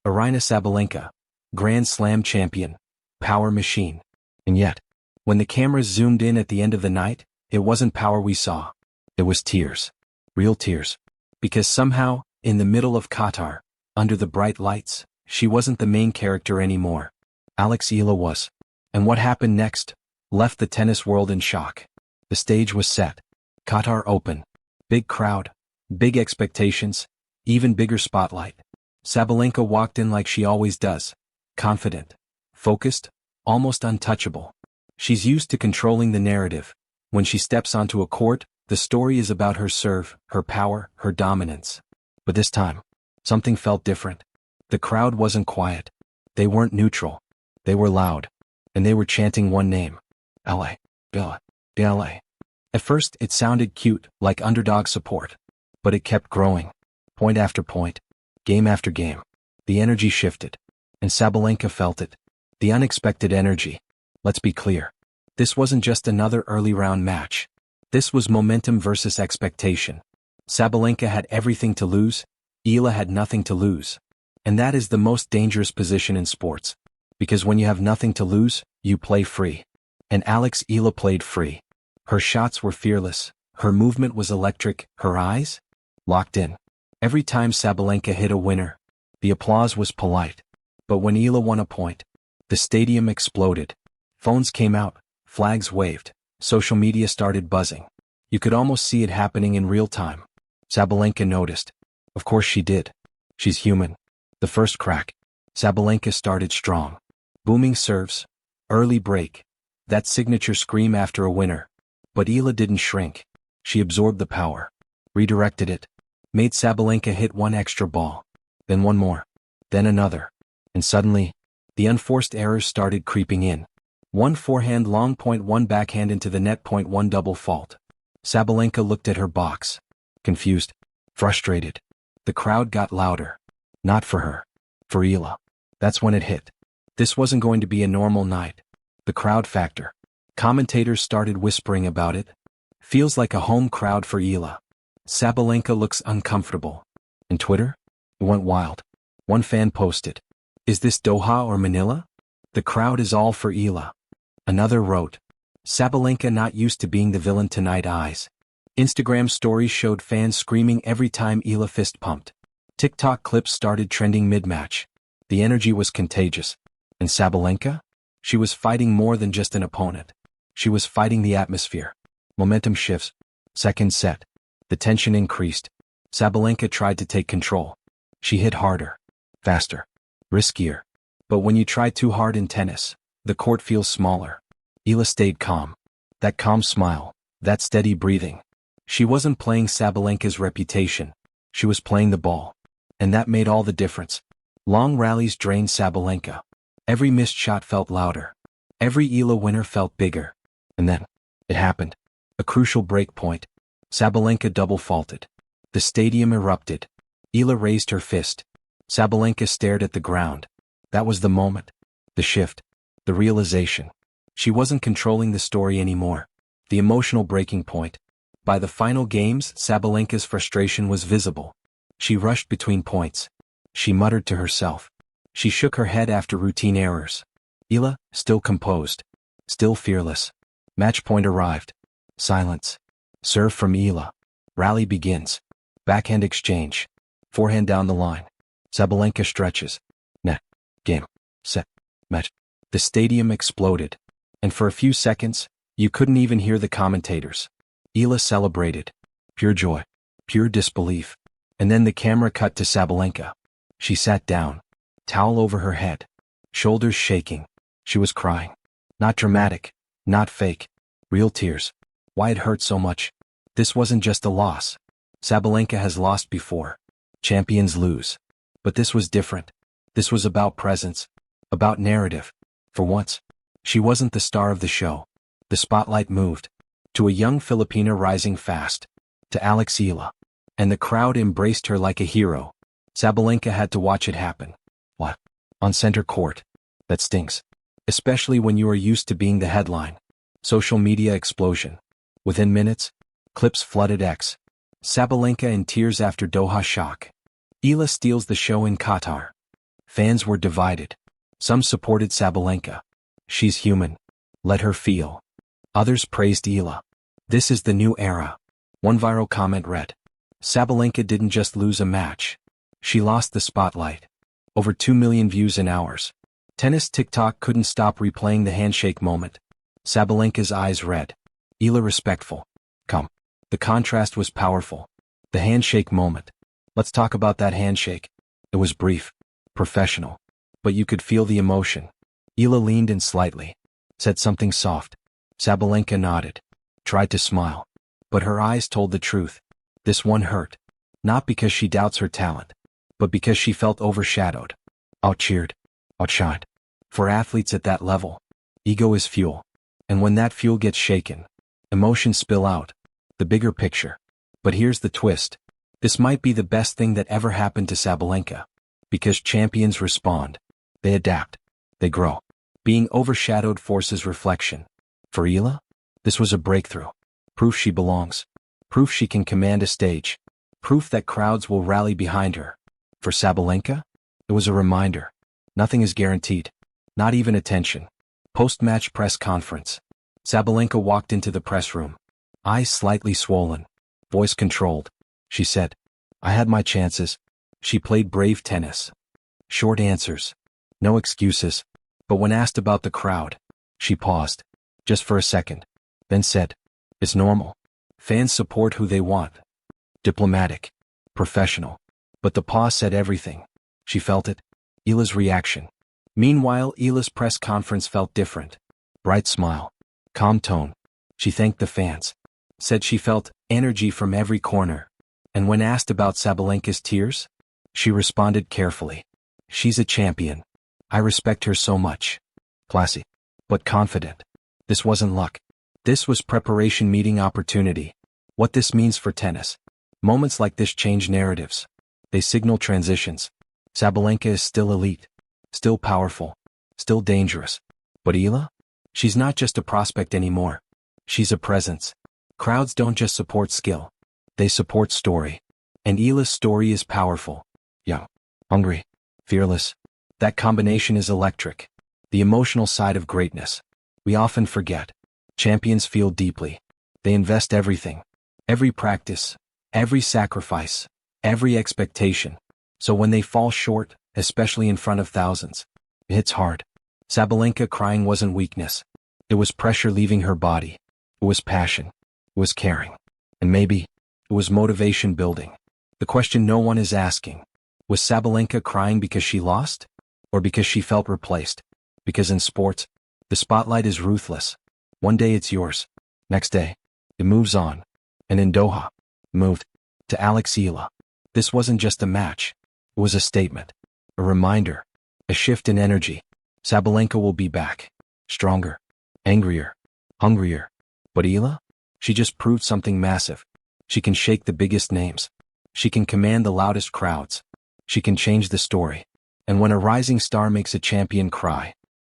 Aryna Sabalenka, Grand Slam champion, power machine. And yet, when the cameras zoomed in at the end of the night, it wasn't power we saw. It was tears. Real tears. Because somehow, in the middle of Qatar, under the bright lights, she wasn't the main character anymore. Eala was. And what happened next left the tennis world in shock. The stage was set. Qatar Open. Big crowd. Big expectations. Even bigger spotlight. Sabalenka walked in like she always does. Confident. Focused. Almost untouchable. She's used to controlling the narrative. When she steps onto a court, the story is about her serve, her power, her dominance. But this time, something felt different. The crowd wasn't quiet. They weren't neutral. They were loud. And they were chanting one name. Eala. Eala. Eala. At first, it sounded cute, like underdog support. But it kept growing. Point after point. Game after game. The energy shifted. And Sabalenka felt it. The unexpected energy. Let's be clear. This wasn't just another early round match. This was momentum versus expectation. Sabalenka had everything to lose. Eala had nothing to lose. And that is the most dangerous position in sports. Because when you have nothing to lose, you play free. And Eala played free. Her shots were fearless. Her movement was electric. Her eyes? Locked in. Every time Sabalenka hit a winner, the applause was polite. But when Eala won a point, the stadium exploded. Phones came out. Flags waved. Social media started buzzing. You could almost see it happening in real time. Sabalenka noticed. Of course she did. She's human. The first crack. Sabalenka started strong. Booming serves. Early break. That signature scream after a winner. But Eala didn't shrink. She absorbed the power. Redirected it. Made Sabalenka hit one extra ball. Then one more. Then another. And suddenly, the unforced errors started creeping in. One forehand long point, one backhand into the net point, one double fault. Sabalenka looked at her box. Confused. Frustrated. The crowd got louder. Not for her. For Eala. That's when it hit. This wasn't going to be a normal night. The crowd factor. Commentators started whispering about it. Feels like a home crowd for Eala. Sabalenka looks uncomfortable. And Twitter? It went wild. One fan posted. Is this Doha or Manila? The crowd is all for Eala. Another wrote. Sabalenka not used to being the villain tonight eyes. Instagram stories showed fans screaming every time Eala fist pumped. TikTok clips started trending mid-match. The energy was contagious. And Sabalenka? She was fighting more than just an opponent. She was fighting the atmosphere. Momentum shifts. Second set. The tension increased. Sabalenka tried to take control. She hit harder. Faster. Riskier. But when you try too hard in tennis, the court feels smaller. Eala stayed calm. That calm smile. That steady breathing. She wasn't playing Sabalenka's reputation. She was playing the ball. And that made all the difference. Long rallies drained Sabalenka. Every missed shot felt louder. Every Eala winner felt bigger. And then, it happened. A crucial break point. Sabalenka double faulted. The stadium erupted. Eala raised her fist. Sabalenka stared at the ground. That was the moment. The shift. The realization. She wasn't controlling the story anymore. The emotional breaking point. By the final games, Sabalenka's frustration was visible. She rushed between points. She muttered to herself. She shook her head after routine errors. Eala, still composed. Still fearless. Match point arrived. Silence. Serve from Eala. Rally begins. Backhand exchange. Forehand down the line. Sabalenka stretches. Net. Game. Set. Match. The stadium exploded. And for a few seconds, you couldn't even hear the commentators. Eala celebrated. Pure joy. Pure disbelief. And then the camera cut to Sabalenka. She sat down. Towel over her head. Shoulders shaking. She was crying. Not dramatic. Not fake. Real tears. Why it hurt so much? This wasn't just a loss. Sabalenka has lost before. Champions lose. But this was different. This was about presence. About narrative. For once, she wasn't the star of the show. The spotlight moved. To a young Filipina rising fast. To Eala. And the crowd embraced her like a hero. Sabalenka had to watch it happen. What? On center court. That stings. Especially when you are used to being the headline. Social media explosion. Within minutes, clips flooded X. Sabalenka in tears after Doha shock. Eala steals the show in Qatar. Fans were divided. Some supported Sabalenka. She's human. Let her feel. Others praised Eala. This is the new era. One viral comment read, Sabalenka didn't just lose a match. She lost the spotlight. Over 2 million views in hours. Tennis TikTok couldn't stop replaying the handshake moment. Sabalenka's eyes red. Eala respectful. Come. The contrast was powerful. The handshake moment. Let's talk about that handshake. It was brief. Professional. But you could feel the emotion. Eala leaned in slightly. Said something soft. Sabalenka nodded. Tried to smile. But her eyes told the truth. This one hurt. Not because she doubts her talent, but because she felt overshadowed. Outcheered. Outshined. For athletes at that level, ego is fuel. And when that fuel gets shaken, emotions spill out. The bigger picture. But here's the twist. This might be the best thing that ever happened to Sabalenka. Because champions respond. They adapt. They grow. Being overshadowed forces reflection. For Eala, this was a breakthrough. Proof she belongs. Proof she can command a stage. Proof that crowds will rally behind her. For Sabalenka, it was a reminder. Nothing is guaranteed. Not even attention. Post-match press conference. Sabalenka walked into the press room. Eyes slightly swollen. Voice controlled. She said, I had my chances. She played brave tennis. Short answers. No excuses. But when asked about the crowd, she paused. Just for a second. Then said, it's normal. Fans support who they want. Diplomatic. Professional. But the pause said everything. She felt it. Eala's reaction. Meanwhile, Eala's press conference felt different. Bright smile. Calm tone. She thanked the fans. Said she felt energy from every corner. And when asked about Sabalenka's tears, she responded carefully. She's a champion. I respect her so much. Classy. But confident. This wasn't luck. This was preparation meeting opportunity. What this means for tennis. Moments like this change narratives. They signal transitions. Sabalenka is still elite. Still powerful. Still dangerous. But Eala? She's not just a prospect anymore. She's a presence. Crowds don't just support skill. They support story. And Eala's story is powerful. Young. Hungry. Fearless. That combination is electric. The emotional side of greatness. We often forget. Champions feel deeply. They invest everything. Every practice. Every sacrifice. Every expectation. So when they fall short, especially in front of thousands, it hits hard. Sabalenka crying wasn't weakness. It was pressure leaving her body. It was passion. It was caring. And maybe, it was motivation building. The question no one is asking. Was Sabalenka crying because she lost? Or because she felt replaced? Because in sports, the spotlight is ruthless. One day it's yours. Next day, it moves on. And in Doha, moved to Eala. This wasn't just a match. It was a statement. A reminder. A shift in energy. Sabalenka will be back. Stronger. Angrier. Hungrier. But Eala? She just proved something massive. She can shake the biggest names. She can command the loudest crowds. She can change the story. And when a rising star makes a champion cry,